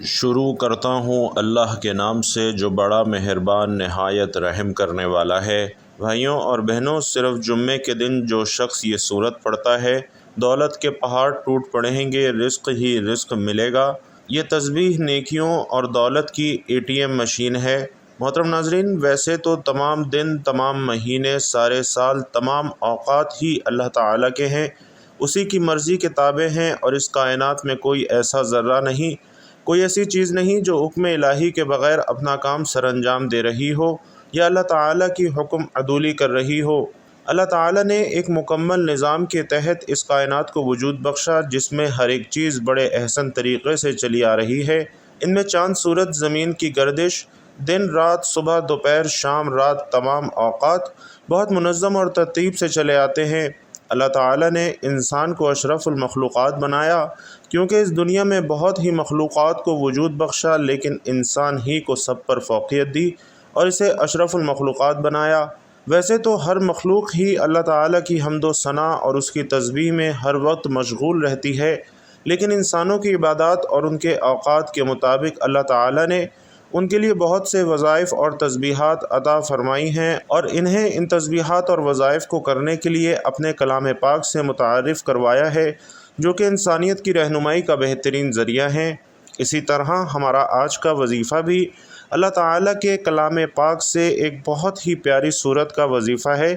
شروع کرتا ہوں اللہ کے نام سے جو بڑا مہربان نہایت رحم کرنے والا ہے۔ بھائیوں اور بہنوں، صرف جمعے کے دن جو شخص یہ سورت پڑھتا ہے، دولت کے پہاڑ ٹوٹ پڑیں گے، رزق ہی رزق ملے گا۔ یہ تسبیح نیکیوں اور دولت کی ATM مشین ہے۔ محترم ناظرین، ویسے تو تمام دن، تمام مہینے، سارے سال، تمام اوقات ہی اللہ تعالیٰ کے ہیں، اسی کی مرضی کے تابع ہیں، اور اس کائنات میں کوئی ایسا ذرہ نہیں، کوئی ایسی چیز نہیں جو حکم الہی کے بغیر اپنا کام سر انجام دے رہی ہو یا اللہ تعالیٰ کی حکم عدولی کر رہی ہو۔ اللہ تعالیٰ نے ایک مکمل نظام کے تحت اس کائنات کو وجود بخشا، جس میں ہر ایک چیز بڑے احسن طریقے سے چلی آ رہی ہے۔ ان میں چاند، سورج، زمین کی گردش، دن رات، صبح دوپہر، شام رات، تمام اوقات بہت منظم اور ترتیب سے چلے آتے ہیں۔ اللہ تعالیٰ نے انسان کو اشرف المخلوقات بنایا، کیونکہ اس دنیا میں بہت ہی مخلوقات کو وجود بخشا، لیکن انسان ہی کو سب پر فوقیت دی اور اسے اشرف المخلوقات بنایا۔ ویسے تو ہر مخلوق ہی اللہ تعالیٰ کی حمد و ثنا اور اس کی تسبیح میں ہر وقت مشغول رہتی ہے، لیکن انسانوں کی عبادات اور ان کے اوقات کے مطابق اللہ تعالیٰ نے ان کے لیے بہت سے وظائف اور تسبیحات عطا فرمائی ہیں، اور انہیں ان تسبیحات اور وظائف کو کرنے کے لیے اپنے کلام پاک سے متعارف کروایا ہے، جو کہ انسانیت کی رہنمائی کا بہترین ذریعہ ہیں۔ اسی طرح ہمارا آج کا وظیفہ بھی اللہ تعالیٰ کے کلام پاک سے ایک بہت ہی پیاری صورت کا وظیفہ ہے،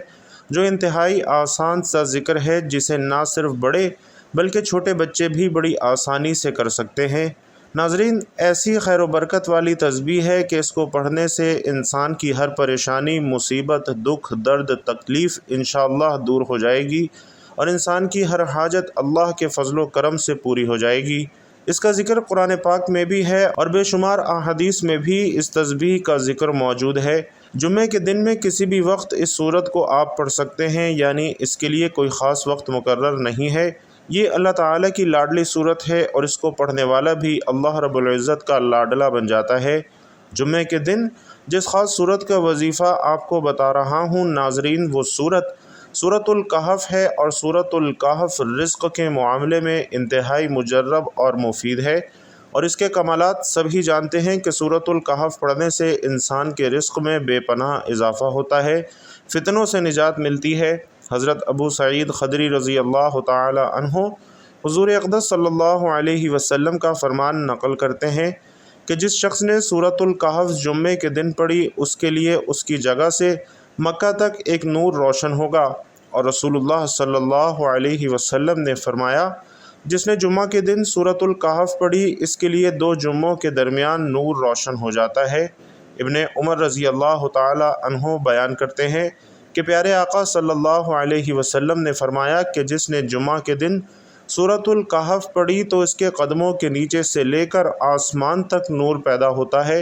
جو انتہائی آسان سا ذکر ہے، جسے نہ صرف بڑے بلکہ چھوٹے بچے بھی بڑی آسانی سے کر سکتے ہیں۔ ناظرین، ایسی خیر و برکت والی تسبیح ہے کہ اس کو پڑھنے سے انسان کی ہر پریشانی، مصیبت، دکھ، درد، تکلیف انشاءاللہ دور ہو جائے گی، اور انسان کی ہر حاجت اللہ کے فضل و کرم سے پوری ہو جائے گی۔ اس کا ذکر قرآن پاک میں بھی ہے، اور بے شمار احادیث میں بھی اس تسبیح کا ذکر موجود ہے۔ جمعے کے دن میں کسی بھی وقت اس صورت کو آپ پڑھ سکتے ہیں، یعنی اس کے لیے کوئی خاص وقت مقرر نہیں ہے۔ یہ اللہ تعالیٰ کی لاڈلی صورت ہے، اور اس کو پڑھنے والا بھی اللہ رب العزت کا لاڈلا بن جاتا ہے۔ جمعے کے دن جس خاص صورت کا وظیفہ آپ کو بتا رہا ہوں ناظرین، وہ سورۃ الکہف ہے، اور سورۃ الکہف رزق کے معاملے میں انتہائی مجرب اور مفید ہے، اور اس کے کمالات سبھی جانتے ہیں کہ سورۃ الکہف پڑھنے سے انسان کے رزق میں بے پناہ اضافہ ہوتا ہے، فتنوں سے نجات ملتی ہے۔ حضرت ابو سعید خدری رضی اللہ تعالی عنہ حضور اقدس صلی اللہ علیہ وسلم کا فرمان نقل کرتے ہیں کہ جس شخص نے سورۃ الکہف جمعے کے دن پڑھی، اس کے لیے اس کی جگہ سے مکہ تک ایک نور روشن ہوگا، اور رسول اللہ صلی اللہ علیہ وسلم نے فرمایا، جس نے جمعہ کے دن سورۃ الکہف پڑھی، اس کے لیے 2 جمعوں کے درمیان نور روشن ہو جاتا ہے۔ ابن عمر رضی اللہ تعالی عنہ بیان کرتے ہیں کہ پیارے آقا صلی اللہ علیہ وسلم نے فرمایا کہ جس نے جمعہ کے دن سورۃ الکہف پڑھی تو اس کے قدموں کے نیچے سے لے کر آسمان تک نور پیدا ہوتا ہے،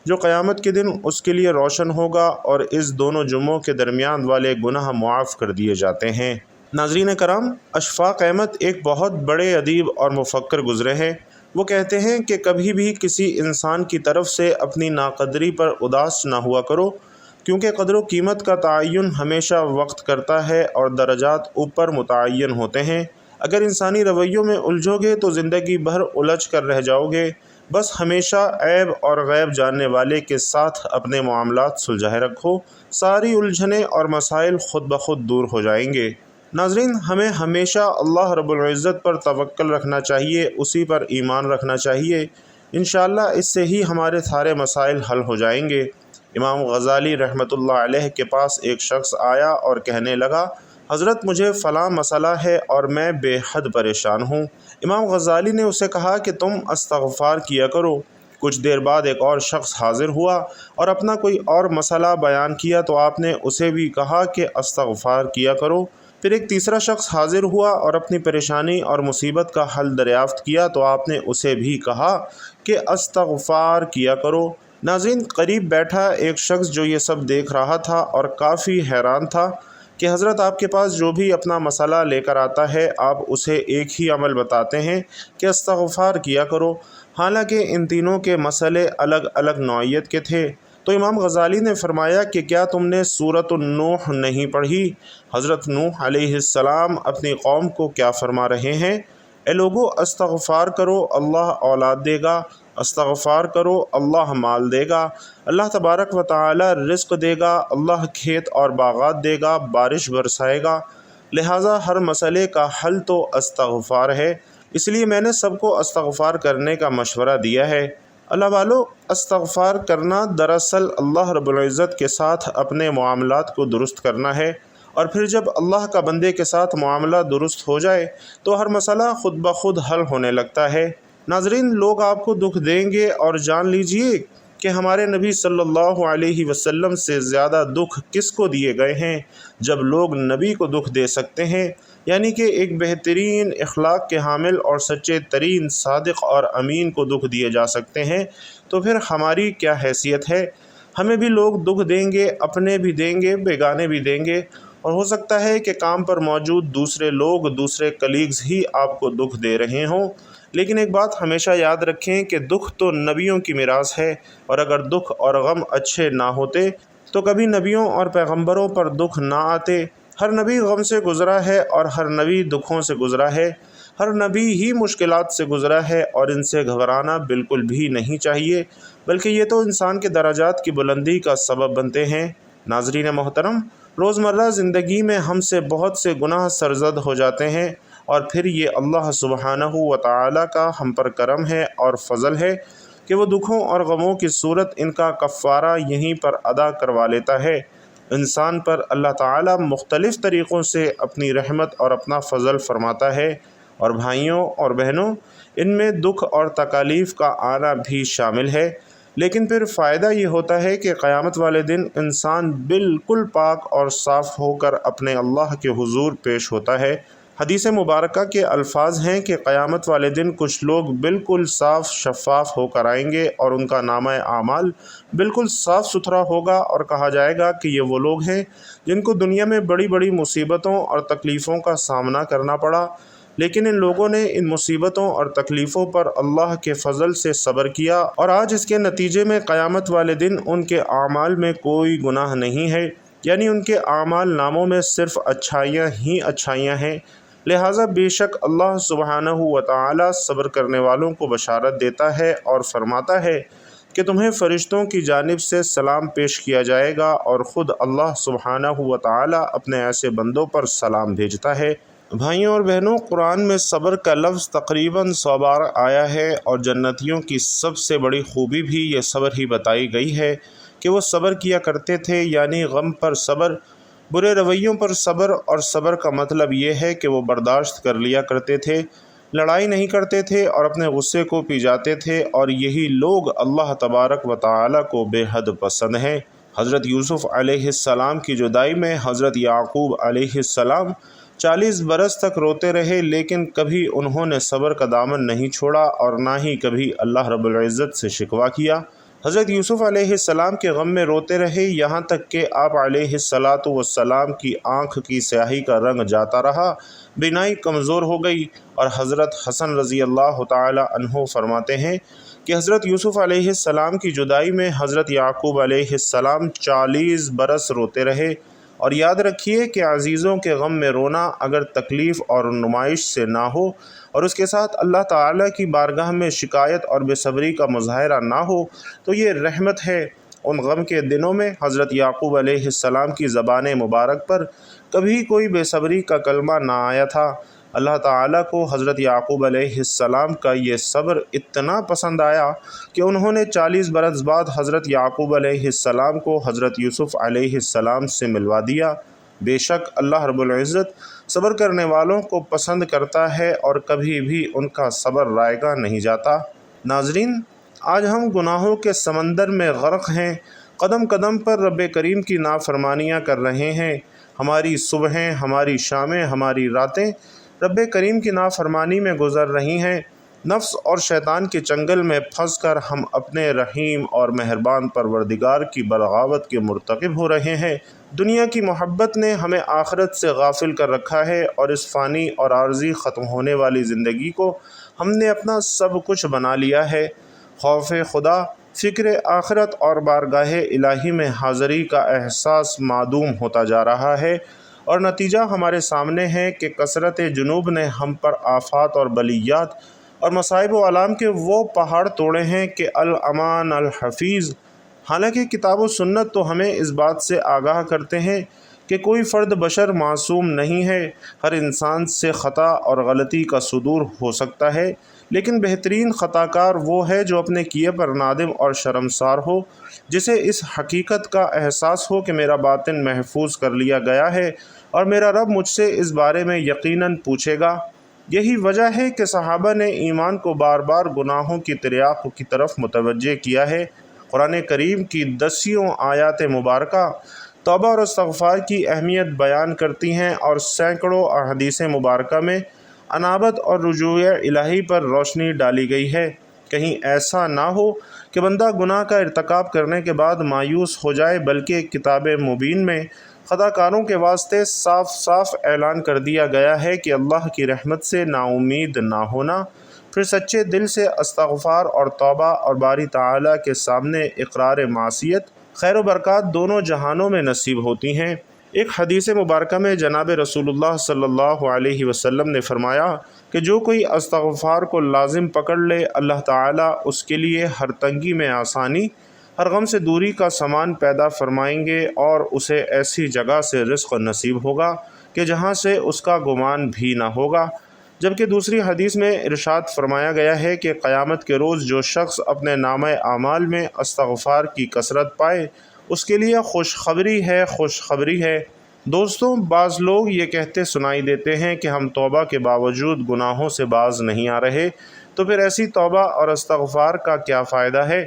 جو قیامت کے دن اس کے لیے روشن ہوگا، اور اس دونوں جمعوں کے درمیان والے گناہ معاف کر دیے جاتے ہیں۔ ناظرین کرام، اشفاق احمد ایک بہت بڑے ادیب اور مفکر گزرے ہیں۔ وہ کہتے ہیں کہ کبھی بھی کسی انسان کی طرف سے اپنی ناقدری پر اداس نہ ہوا کرو، کیونکہ قدر و قیمت کا تعین ہمیشہ وقت کرتا ہے، اور درجات اوپر متعین ہوتے ہیں۔ اگر انسانی رویوں میں الجھو گے تو زندگی بھر الجھ کر رہ جاؤ گے۔ بس ہمیشہ عیب اور غیب جاننے والے کے ساتھ اپنے معاملات سلجھائے رکھو، ساری الجھنیں اور مسائل خود بخود دور ہو جائیں گے۔ ناظرین، ہمیں ہمیشہ اللہ رب العزت پر توکل رکھنا چاہیے، اسی پر ایمان رکھنا چاہیے۔ انشاءاللہ اس سے ہی ہمارے سارے مسائل حل ہو جائیں گے۔ امام غزالی رحمۃ اللہ علیہ کے پاس ایک شخص آیا اور کہنے لگا، حضرت مجھے فلاں مسئلہ ہے اور میں بے حد پریشان ہوں۔ امام غزالی نے اسے کہا کہ تم استغفار کیا کرو۔ کچھ دیر بعد ایک اور شخص حاضر ہوا اور اپنا کوئی اور مسئلہ بیان کیا تو آپ نے اسے بھی کہا کہ استغفار کیا کرو۔ پھر ایک تیسرا شخص حاضر ہوا اور اپنی پریشانی اور مصیبت کا حل دریافت کیا تو آپ نے اسے بھی کہا کہ استغفار کیا کرو۔ ناظرین، قریب بیٹھا ایک شخص جو یہ سب دیکھ رہا تھا اور کافی حیران تھا کہ حضرت آپ کے پاس جو بھی اپنا مسئلہ لے کر آتا ہے، آپ اسے ایک ہی عمل بتاتے ہیں کہ استغفار کیا کرو، حالانکہ ان تینوں کے مسئلے الگ الگ نوعیت کے تھے۔ تو امام غزالی نے فرمایا کہ کیا تم نے سورۃ النوح نہیں پڑھی؟ حضرت نوح علیہ السلام اپنی قوم کو کیا فرما رہے ہیں؟ اے لوگو، استغفار کرو، اللہ اولاد دے گا، استغفار کرو، اللہ مال دے گا، اللہ تبارک و تعالی رزق دے گا، اللہ کھیت اور باغات دے گا، بارش برسائے گا۔ لہٰذا ہر مسئلے کا حل تو استغفار ہے، اس لیے میں نے سب کو استغفار کرنے کا مشورہ دیا ہے۔ اللہ والو، استغفار کرنا دراصل اللہ رب العزت کے ساتھ اپنے معاملات کو درست کرنا ہے، اور پھر جب اللہ کا بندے کے ساتھ معاملہ درست ہو جائے تو ہر مسئلہ خود بخود حل ہونے لگتا ہے۔ ناظرین، لوگ آپ کو دکھ دیں گے، اور جان لیجئے کہ ہمارے نبی صلی اللہ علیہ وسلم سے زیادہ دکھ کس کو دیے گئے ہیں؟ جب لوگ نبی کو دکھ دے سکتے ہیں، یعنی کہ ایک بہترین اخلاق کے حامل اور سچے ترین صادق اور امین کو دکھ دیے جا سکتے ہیں، تو پھر ہماری کیا حیثیت ہے؟ ہمیں بھی لوگ دکھ دیں گے، اپنے بھی دیں گے، بیگانے بھی دیں گے، اور ہو سکتا ہے کہ کام پر موجود دوسرے لوگ، دوسرے کلیگز ہی آپ کو دکھ دے رہے ہوں۔ لیکن ایک بات ہمیشہ یاد رکھیں کہ دکھ تو نبیوں کی میراث ہے، اور اگر دکھ اور غم اچھے نہ ہوتے تو کبھی نبیوں اور پیغمبروں پر دکھ نہ آتے۔ ہر نبی غم سے گزرا ہے، اور ہر نبی دکھوں سے گزرا ہے، ہر نبی ہی مشکلات سے گزرا ہے، اور ان سے گھبرانا بالکل بھی نہیں چاہیے، بلکہ یہ تو انسان کے درجات کی بلندی کا سبب بنتے ہیں۔ ناظرین محترم، روزمرہ زندگی میں ہم سے بہت سے گناہ سرزد ہو جاتے ہیں، اور پھر یہ اللہ سبحانہ و تعالی کا ہم پر کرم ہے اور فضل ہے کہ وہ دکھوں اور غموں کی صورت ان کا کفارہ یہیں پر ادا کروا لیتا ہے۔ انسان پر اللہ تعالی مختلف طریقوں سے اپنی رحمت اور اپنا فضل فرماتا ہے، اور بھائیوں اور بہنوں، ان میں دکھ اور تکالیف کا آنا بھی شامل ہے، لیکن پھر فائدہ یہ ہوتا ہے کہ قیامت والے دن انسان بالکل پاک اور صاف ہو کر اپنے اللہ کے حضور پیش ہوتا ہے۔ حدیث مبارکہ کے الفاظ ہیں کہ قیامت والے دن کچھ لوگ بالکل صاف شفاف ہو کر آئیں گے، اور ان کا نامہ اعمال بالکل صاف ستھرا ہوگا، اور کہا جائے گا کہ یہ وہ لوگ ہیں جن کو دنیا میں بڑی بڑی مصیبتوں اور تکلیفوں کا سامنا کرنا پڑا، لیکن ان لوگوں نے ان مصیبتوں اور تکلیفوں پر اللہ کے فضل سے صبر کیا، اور آج اس کے نتیجے میں قیامت والے دن ان کے اعمال میں کوئی گناہ نہیں ہے، یعنی ان کے اعمال ناموں میں صرف اچھائیاں ہی اچھائیاں ہیں۔ لہٰذا بے شک اللہ سبحانہ و تعالی صبر کرنے والوں کو بشارت دیتا ہے اور فرماتا ہے کہ تمہیں فرشتوں کی جانب سے سلام پیش کیا جائے گا، اور خود اللہ سبحانہ و تعالی اپنے ایسے بندوں پر سلام بھیجتا ہے۔ بھائیوں اور بہنوں، قرآن میں صبر کا لفظ تقریباً 100 بار آیا ہے، اور جنتیوں کی سب سے بڑی خوبی بھی یہ صبر ہی بتائی گئی ہے کہ وہ صبر کیا کرتے تھے، یعنی غم پر صبر، برے رویوں پر صبر، اور صبر کا مطلب یہ ہے کہ وہ برداشت کر لیا کرتے تھے، لڑائی نہیں کرتے تھے اور اپنے غصے کو پی جاتے تھے، اور یہی لوگ اللہ تبارک و تعالی کو بے حد پسند ہیں۔ حضرت یوسف علیہ السلام کی جدائی میں حضرت یعقوب علیہ السلام 40 برس تک روتے رہے، لیکن کبھی انہوں نے صبر کا دامن نہیں چھوڑا، اور نہ ہی کبھی اللہ رب العزت سے شکوہ کیا۔ حضرت یوسف علیہ السلام کے غم میں روتے رہے، یہاں تک کہ آپ علیہ السلام کی آنکھ کی سیاہی کا رنگ جاتا رہا، بینائی کمزور ہو گئی، اور حضرت حسن رضی اللہ تعالی عنہ فرماتے ہیں کہ حضرت یوسف علیہ السلام کی جدائی میں حضرت یعقوب علیہ السلام 40 برس روتے رہے۔ اور یاد رکھیے کہ عزیزوں کے غم میں رونا اگر تکلیف اور نمائش سے نہ ہو، اور اس کے ساتھ اللہ تعالیٰ کی بارگاہ میں شکایت اور بے صبری کا مظاہرہ نہ ہو، تو یہ رحمت ہے۔ ان غم کے دنوں میں حضرت یعقوب علیہ السلام کی زبان مبارک پر کبھی کوئی بے صبری کا کلمہ نہ آیا تھا۔ اللہ تعالیٰ کو حضرت یعقوب علیہ السلام کا یہ صبر اتنا پسند آیا کہ انہوں نے 40 برس بعد حضرت یعقوب علیہ السلام کو حضرت یوسف علیہ السلام سے ملوا دیا۔ بے شک اللہ رب العزت صبر کرنے والوں کو پسند کرتا ہے، اور کبھی بھی ان کا صبر رائگاں نہیں جاتا۔ ناظرین، آج ہم گناہوں کے سمندر میں غرق ہیں، قدم قدم پر رب کریم کی نافرمانیاں کر رہے ہیں۔ ہماری صبحیں، ہماری شامیں، ہماری راتیں رب کریم کی نافرمانی میں گزر رہی ہیں۔ نفس اور شیطان کے چنگل میں پھنس کر ہم اپنے رحیم اور مہربان پروردگار کی بغاوت کے مرتکب ہو رہے ہیں۔ دنیا کی محبت نے ہمیں آخرت سے غافل کر رکھا ہے، اور اس فانی اور عارضی ختم ہونے والی زندگی کو ہم نے اپنا سب کچھ بنا لیا ہے۔ خوف خدا، فکر آخرت اور بارگاہ الہی میں حاضری کا احساس معدوم ہوتا جا رہا ہے، اور نتیجہ ہمارے سامنے ہے کہ کثرت جنوب نے ہم پر آفات اور بلیات اور مصائب و علام کے وہ پہاڑ توڑے ہیں کہ الامان الحفیظ۔ حالانکہ کتاب و سنت تو ہمیں اس بات سے آگاہ کرتے ہیں کہ کوئی فرد بشر معصوم نہیں ہے، ہر انسان سے خطا اور غلطی کا صدور ہو سکتا ہے، لیکن بہترین خطا کار وہ ہے جو اپنے کیے پر نادم اور شرمسار ہو، جسے اس حقیقت کا احساس ہو کہ میرا باطن محفوظ کر لیا گیا ہے اور میرا رب مجھ سے اس بارے میں یقیناً پوچھے گا۔ یہی وجہ ہے کہ صحابہ نے ایمان کو بار بار گناہوں کی تریاق کی طرف متوجہ کیا ہے۔ قرآن کریم کی 10 آیات مبارکہ توبہ اور استغفار کی اہمیت بیان کرتی ہیں اور سینکڑوں احادیث مبارکہ میں انابت اور رجوع الہی پر روشنی ڈالی گئی ہے۔ کہیں ایسا نہ ہو کہ بندہ گناہ کا ارتکاب کرنے کے بعد مایوس ہو جائے، بلکہ کتاب مبین میں خطا کاروں کے واسطے صاف صاف اعلان کر دیا گیا ہے کہ اللہ کی رحمت سے نا امید نہ ہونا، پھر سچے دل سے استغفار اور توبہ اور باری تعالیٰ کے سامنے اقرار معصیت، خیر و برکات دونوں جہانوں میں نصیب ہوتی ہیں۔ ایک حدیث مبارکہ میں جناب رسول اللہ صلی اللہ علیہ وسلم نے فرمایا کہ جو کوئی استغفار کو لازم پکڑ لے، اللہ تعالیٰ اس کے لیے ہر تنگی میں آسانی، ہر غم سے دوری کا سامان پیدا فرمائیں گے اور اسے ایسی جگہ سے رزق نصیب ہوگا کہ جہاں سے اس کا گمان بھی نہ ہوگا۔ جبکہ دوسری حدیث میں ارشاد فرمایا گیا ہے کہ قیامت کے روز جو شخص اپنے نامہ اعمال میں استغفار کی کثرت پائے، اس کے لیے خوشخبری ہے، خوشخبری ہے۔ دوستوں، بعض لوگ یہ کہتے سنائی دیتے ہیں کہ ہم توبہ کے باوجود گناہوں سے باز نہیں آ رہے، تو پھر ایسی توبہ اور استغفار کا کیا فائدہ ہے؟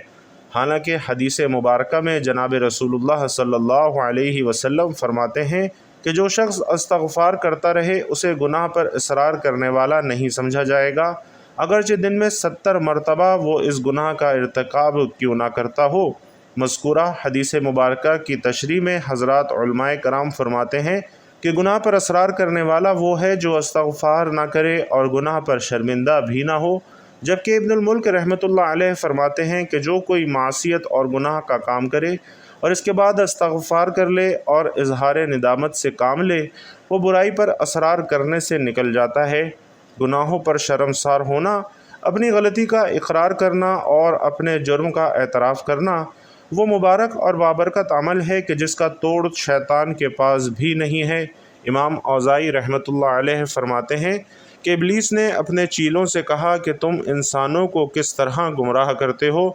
حالانکہ حدیث مبارکہ میں جناب رسول اللہ صلی اللہ علیہ وسلم فرماتے ہیں کہ جو شخص استغفار کرتا رہے اسے گناہ پر اصرار کرنے والا نہیں سمجھا جائے گا، اگرچہ دن میں 70 مرتبہ وہ اس گناہ کا ارتکاب کیوں نہ کرتا ہو۔ مذکورہ حدیث مبارکہ کی تشریح میں حضرات علماء کرام فرماتے ہیں کہ گناہ پر اصرار کرنے والا وہ ہے جو استغفار نہ کرے اور گناہ پر شرمندہ بھی نہ ہو، جبکہ ابن الملک رحمۃ اللہ علیہ فرماتے ہیں کہ جو کوئی معصیت اور گناہ کا کام کرے اور اس کے بعد استغفار کر لے اور اظہار ندامت سے کام لے، وہ برائی پر اصرار کرنے سے نکل جاتا ہے۔ گناہوں پر شرمسار ہونا، اپنی غلطی کا اقرار کرنا اور اپنے جرم کا اعتراف کرنا وہ مبارک اور بابرکت عمل ہے کہ جس کا توڑ شیطان کے پاس بھی نہیں ہے۔ امام اوزاعی رحمۃ اللہ علیہ فرماتے ہیں کہ ابلیس نے اپنے چیلوں سے کہا کہ تم انسانوں کو کس طرح گمراہ کرتے ہو؟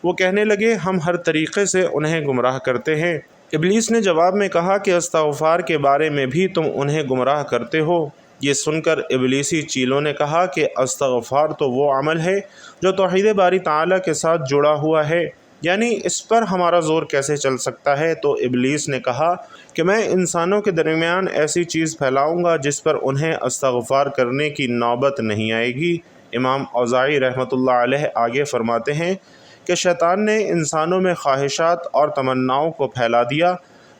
وہ کہنے لگے ہم ہر طریقے سے انہیں گمراہ کرتے ہیں۔ ابلیس نے جواب میں کہا کہ استغفار کے بارے میں بھی تم انہیں گمراہ کرتے ہو۔ یہ سن کر ابلیسی چیلوں نے کہا کہ استغفار تو وہ عمل ہے جو توحید باری تعالیٰ کے ساتھ جڑا ہوا ہے، یعنی اس پر ہمارا زور کیسے چل سکتا ہے؟ تو ابلیس نے کہا کہ میں انسانوں کے درمیان ایسی چیز پھیلاؤں گا جس پر انہیں استغفار کرنے کی نوبت نہیں آئے گی۔ امام اوزاعی رحمۃ اللہ علیہ آگے فرماتے ہیں کہ شیطان نے انسانوں میں خواہشات اور تمناؤں کو پھیلا دیا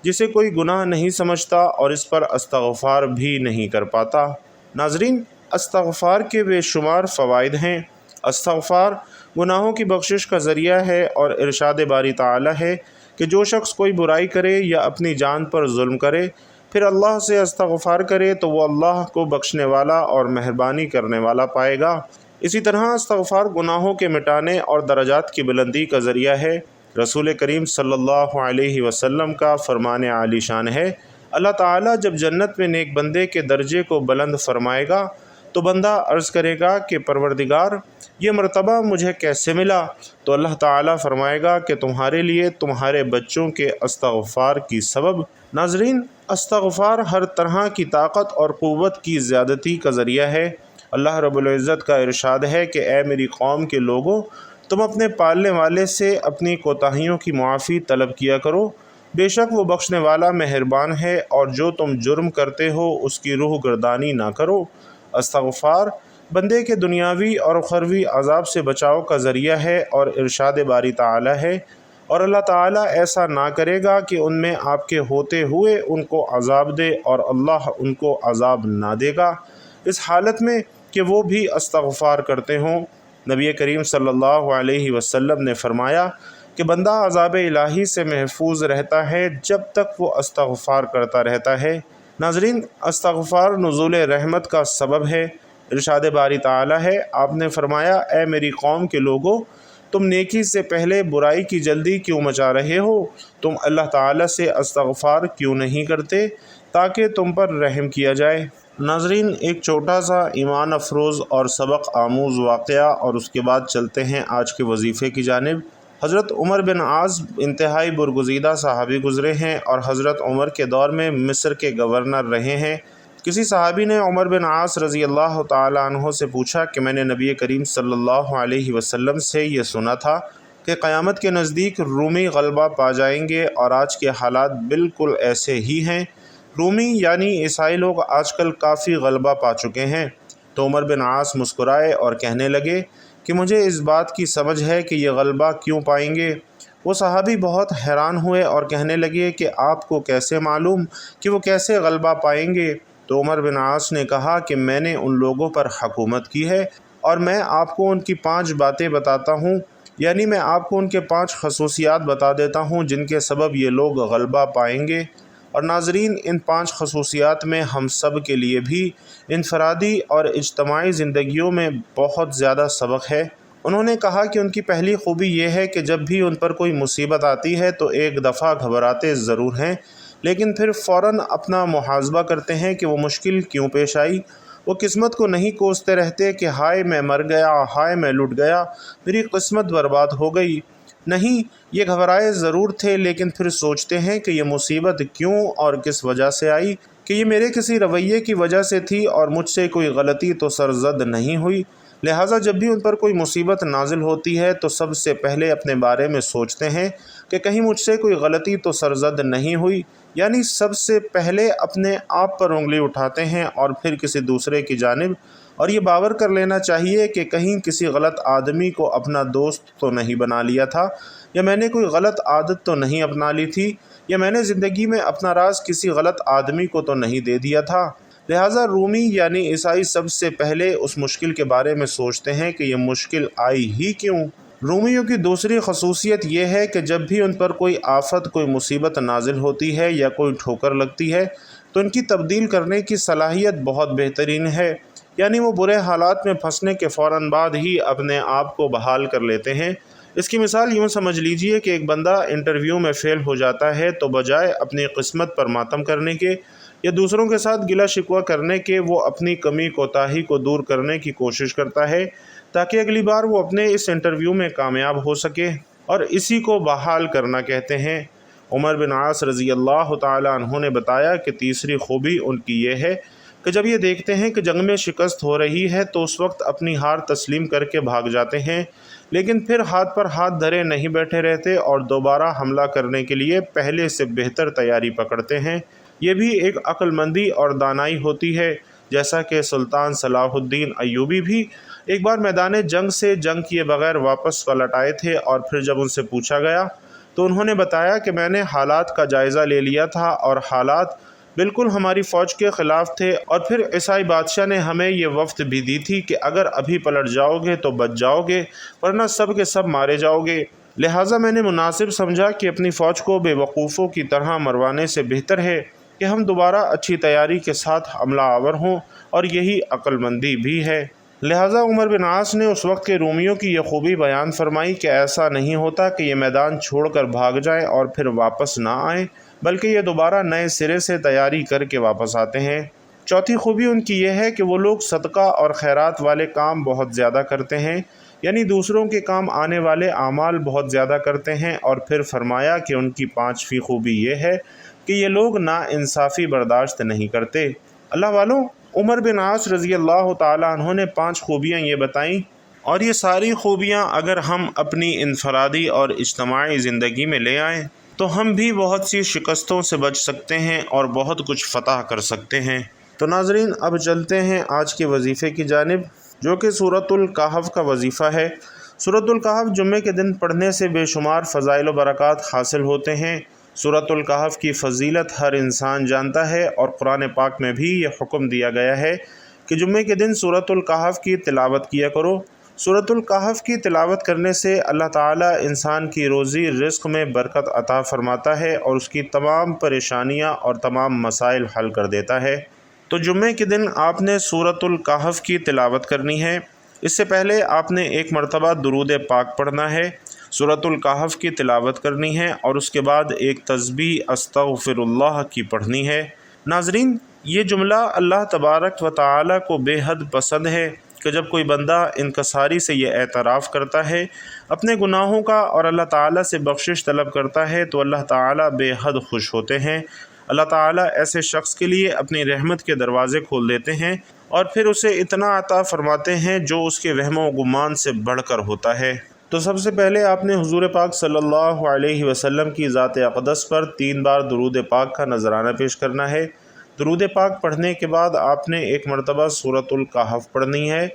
جسے کوئی گناہ نہیں سمجھتا اور اس پر استغفار بھی نہیں کر پاتا۔ ناظرین، استغفار کے بے شمار فوائد ہیں۔ استغفار گناہوں کی بخشش کا ذریعہ ہے اور ارشاد باری تعالیٰ ہے کہ جو شخص کوئی برائی کرے یا اپنی جان پر ظلم کرے پھر اللہ سے استغفار کرے تو وہ اللہ کو بخشنے والا اور مہربانی کرنے والا پائے گا۔ اسی طرح استغفار گناہوں کے مٹانے اور درجات کی بلندی کا ذریعہ ہے۔ رسول کریم صلی اللہ علیہ وسلم کا فرمان عالی شان ہے، اللہ تعالیٰ جب جنت میں نیک بندے کے درجے کو بلند فرمائے گا تو بندہ عرض کرے گا کہ پروردگار، یہ مرتبہ مجھے کیسے ملا؟ تو اللہ تعالیٰ فرمائے گا کہ تمہارے لیے تمہارے بچوں کے استغفار کی سبب۔ ناظرین، استغفار ہر طرح کی طاقت اور قوت کی زیادتی کا ذریعہ ہے۔ اللہ رب العزت کا ارشاد ہے کہ اے میری قوم کے لوگوں، تم اپنے پالنے والے سے اپنی کوتاہیوں کی معافی طلب کیا کرو، بے شک وہ بخشنے والا مہربان ہے، اور جو تم جرم کرتے ہو اس کی روح گردانی نہ کرو۔ استغفار بندے کے دنیاوی اور اخروی عذاب سے بچاؤ کا ذریعہ ہے اور ارشاد باری تعالیٰ ہے، اور اللہ تعالیٰ ایسا نہ کرے گا کہ ان میں آپ کے ہوتے ہوئے ان کو عذاب دے اور اللہ ان کو عذاب نہ دے گا، اس حالت میں کہ وہ بھی استغفار کرتے ہوں۔ نبی کریم صلی اللہ علیہ وسلم نے فرمایا کہ بندہ عذاب الہی سے محفوظ رہتا ہے جب تک وہ استغفار کرتا رہتا ہے۔ ناظرین، استغفار نزول رحمت کا سبب ہے۔ ارشاد باری تعالی ہے، آپ نے فرمایا اے میری قوم کے لوگو، تم نیکی سے پہلے برائی کی جلدی کیوں مچا رہے ہو؟ تم اللہ تعالی سے استغفار کیوں نہیں کرتے تاکہ تم پر رحم کیا جائے؟ ناظرین، ایک چھوٹا سا ایمان افروز اور سبق آموز واقعہ اور اس کے بعد چلتے ہیں آج کے وظیفے کی جانب۔ حضرت عمر بن عاص انتہائی برگزیدہ صحابی گزرے ہیں اور حضرت عمر کے دور میں مصر کے گورنر رہے ہیں۔ کسی صحابی نے عمر بن عاص رضی اللہ تعالی عنہ سے پوچھا کہ میں نے نبی کریم صلی اللہ علیہ وسلم سے یہ سنا تھا کہ قیامت کے نزدیک رومی غلبہ پا جائیں گے، اور آج کے حالات بالکل ایسے ہی ہیں۔ رومی یعنی عیسائی لوگ آج کل کافی غلبہ پا چکے ہیں۔ تو عمر بن عاص مسکرائے اور کہنے لگے کہ مجھے اس بات کی سمجھ ہے کہ یہ غلبہ کیوں پائیں گے۔ وہ صحابی بہت حیران ہوئے اور کہنے لگے کہ آپ کو کیسے معلوم کہ وہ کیسے غلبہ پائیں گے؟ تو عمر بن عاص نے کہا کہ میں نے ان لوگوں پر حکومت کی ہے اور میں آپ کو ان کی 5 باتیں بتاتا ہوں، یعنی میں آپ کو ان کے 5 خصوصیات بتا دیتا ہوں جن کے سبب یہ لوگ غلبہ پائیں گے۔ اور ناظرین، ان 5 خصوصیات میں ہم سب کے لیے بھی انفرادی اور اجتماعی زندگیوں میں بہت زیادہ سبق ہے۔ انہوں نے کہا کہ ان کی پہلی خوبی یہ ہے کہ جب بھی ان پر کوئی مصیبت آتی ہے تو ایک دفعہ گھبراتے ضرور ہیں، لیکن پھر فوراً اپنا محاسبہ کرتے ہیں کہ وہ مشکل کیوں پیش آئی۔ وہ قسمت کو نہیں کوستے رہتے کہ ہائے میں مر گیا، ہائے میں لٹ گیا، میری قسمت برباد ہو گئی۔ نہیں، یہ گھبرائے ضرور تھے، لیکن پھر سوچتے ہیں کہ یہ مصیبت کیوں اور کس وجہ سے آئی، کہ یہ میرے کسی رویے کی وجہ سے تھی اور مجھ سے کوئی غلطی تو سرزد نہیں ہوئی۔ لہٰذا جب بھی ان پر کوئی مصیبت نازل ہوتی ہے تو سب سے پہلے اپنے بارے میں سوچتے ہیں کہ کہیں مجھ سے کوئی غلطی تو سرزد نہیں ہوئی، یعنی سب سے پہلے اپنے آپ پر انگلی اٹھاتے ہیں اور پھر کسی دوسرے کی جانب، اور یہ باور کر لینا چاہیے کہ کہیں کسی غلط آدمی کو اپنا دوست تو نہیں بنا لیا تھا، یا میں نے کوئی غلط عادت تو نہیں اپنا لی تھی، یا میں نے زندگی میں اپنا راز کسی غلط آدمی کو تو نہیں دے دیا تھا۔ لہٰذا رومی یعنی عیسائی سب سے پہلے اس مشکل کے بارے میں سوچتے ہیں کہ یہ مشکل آئی ہی کیوں۔ رومیوں کی دوسری خصوصیت یہ ہے کہ جب بھی ان پر کوئی آفت، کوئی مصیبت نازل ہوتی ہے یا کوئی ٹھوکر لگتی ہے تو ان کی تبدیل کرنے کی صلاحیت بہت بہترین ہے، یعنی وہ برے حالات میں پھنسنے کے فوراً بعد ہی اپنے آپ کو بحال کر لیتے ہیں۔ اس کی مثال یوں سمجھ لیجئے کہ ایک بندہ انٹرویو میں فیل ہو جاتا ہے تو بجائے اپنی قسمت پر ماتم کرنے کے یا دوسروں کے ساتھ گلہ شکوہ کرنے کے، وہ اپنی کمی کوتاہی کو دور کرنے کی کوشش کرتا ہے تاکہ اگلی بار وہ اپنے اس انٹرویو میں کامیاب ہو سکے، اور اسی کو بحال کرنا کہتے ہیں۔ عمر بن عاص رضی اللہ تعالی عنہ نے بتایا کہ تیسری خوبی ان کی یہ ہے کہ جب یہ دیکھتے ہیں کہ جنگ میں شکست ہو رہی ہے تو اس وقت اپنی ہار تسلیم کر کے بھاگ جاتے ہیں، لیکن پھر ہاتھ پر ہاتھ دھرے نہیں بیٹھے رہتے اور دوبارہ حملہ کرنے کے لیے پہلے سے بہتر تیاری پکڑتے ہیں۔ یہ بھی ایک عقل مندی اور دانائی ہوتی ہے، جیسا کہ سلطان صلاح الدین ایوبی بھی ایک بار میدان جنگ سے جنگ کیے بغیر واپس پلٹ آئے تھے، اور پھر جب ان سے پوچھا گیا تو انہوں نے بتایا کہ میں نے حالات کا جائزہ لے لیا تھا اور حالات بالکل ہماری فوج کے خلاف تھے، اور پھر عیسائی بادشاہ نے ہمیں یہ وفد بھی دی تھی کہ اگر ابھی پلٹ جاؤ گے تو بچ جاؤ گے، ورنہ سب کے سب مارے جاؤ گے۔ لہٰذا میں نے مناسب سمجھا کہ اپنی فوج کو بے وقوفوں کی طرح مروانے سے بہتر ہے کہ ہم دوبارہ اچھی تیاری کے ساتھ حملہ آور ہوں، اور یہی عقل مندی بھی ہے۔ لہٰذا عمر بن عاص نے اس وقت کے رومیوں کی یہ خوبی بیان فرمائی کہ ایسا نہیں ہوتا کہ یہ میدان چھوڑ کر بھاگ جائیں اور پھر واپس نہ آئیں، بلکہ یہ دوبارہ نئے سرے سے تیاری کر کے واپس آتے ہیں۔ چوتھی خوبی ان کی یہ ہے کہ وہ لوگ صدقہ اور خیرات والے کام بہت زیادہ کرتے ہیں، یعنی دوسروں کے کام آنے والے اعمال بہت زیادہ کرتے ہیں، اور پھر فرمایا کہ ان کی 5ویں خوبی یہ ہے کہ یہ لوگ ناانصافی برداشت نہیں کرتے۔ اللہ والوں، عمر بن عاص رضی اللہ تعالی عنہ نے 5 خوبیاں یہ بتائیں، اور یہ ساری خوبیاں اگر ہم اپنی انفرادی اور اجتماعی زندگی میں لے آئیں تو ہم بھی بہت سی شکستوں سے بچ سکتے ہیں اور بہت کچھ فتح کر سکتے ہیں۔ تو ناظرین، اب چلتے ہیں آج کے وظیفے کی جانب، جو کہ سورۃ الکہف کا وظیفہ ہے۔ سورۃ الکہف جمعے کے دن پڑھنے سے بے شمار فضائل و برکات حاصل ہوتے ہیں۔ سورۃ الکہف کی فضیلت ہر انسان جانتا ہے، اور قرآن پاک میں بھی یہ حکم دیا گیا ہے کہ جمعے کے دن سورۃ الکہف کی تلاوت کیا کرو۔ سورۃ الکہف کی تلاوت کرنے سے اللہ تعالیٰ انسان کی روزی رزق میں برکت عطا فرماتا ہے اور اس کی تمام پریشانیاں اور تمام مسائل حل کر دیتا ہے۔ تو جمعے کے دن آپ نے سورۃ الکہف کی تلاوت کرنی ہے۔ اس سے پہلے آپ نے ایک مرتبہ درود پاک پڑھنا ہے، سورۃ الکہف کی تلاوت کرنی ہے اور اس کے بعد ایک تسبیح استغفر اللہ کی پڑھنی ہے۔ ناظرین، یہ جملہ اللہ تبارک و تعالی کو بے حد پسند ہے کہ جب کوئی بندہ انکساری سے یہ اعتراف کرتا ہے اپنے گناہوں کا اور اللہ تعالیٰ سے بخشش طلب کرتا ہے تو اللہ تعالیٰ بے حد خوش ہوتے ہیں۔ اللہ تعالیٰ ایسے شخص کے لیے اپنی رحمت کے دروازے کھول دیتے ہیں اور پھر اسے اتنا عطا فرماتے ہیں جو اس کے وہم و گمان سے بڑھ کر ہوتا ہے۔ تو سب سے پہلے آپ نے حضور پاک صلی اللہ علیہ وسلم کی ذات اقدس پر 3 بار درود پاک کا نذرانہ پیش کرنا ہے۔ درود پاک پڑھنے کے بعد آپ نے ایک مرتبہ سورۃ الکہف پڑھنی ہے،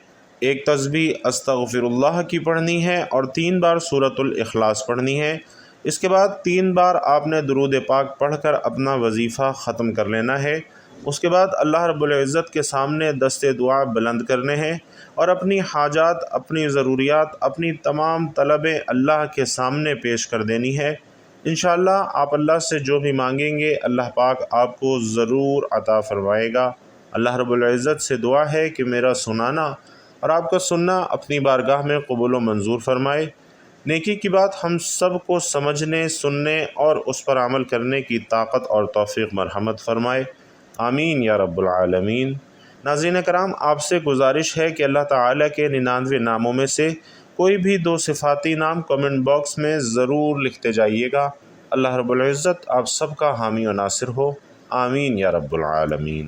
ایک تسبیح استغفر اللہ کی پڑھنی ہے اور 3 بار سورۃ الاخلاص پڑھنی ہے۔ اس کے بعد 3 بار آپ نے درود پاک پڑھ کر اپنا وظیفہ ختم کر لینا ہے۔ اس کے بعد اللہ رب العزت کے سامنے دست دعا بلند کرنے ہیں اور اپنی حاجات، اپنی ضروریات، اپنی تمام طلبیں اللہ کے سامنے پیش کر دینی ہے۔ انشاءاللہ آپ اللہ سے جو بھی مانگیں گے اللہ پاک آپ کو ضرور عطا فرمائے گا۔ اللہ رب العزت سے دعا ہے کہ میرا سنانا اور آپ کا سننا اپنی بارگاہ میں قبول و منظور فرمائے۔ نیکی کی بات ہم سب کو سمجھنے، سننے اور اس پر عمل کرنے کی طاقت اور توفیق مرحمت فرمائے، آمین یا رب العالمین۔ ناظرین کرام، آپ سے گزارش ہے کہ اللہ تعالیٰ کے 99 ناموں میں سے کوئی بھی 2 صفاتی نام کمنٹ باکس میں ضرور لکھتے جائیے گا۔ اللہ رب العزت آپ سب کا حامی و ناصر ہو، آمین یا رب العالمین۔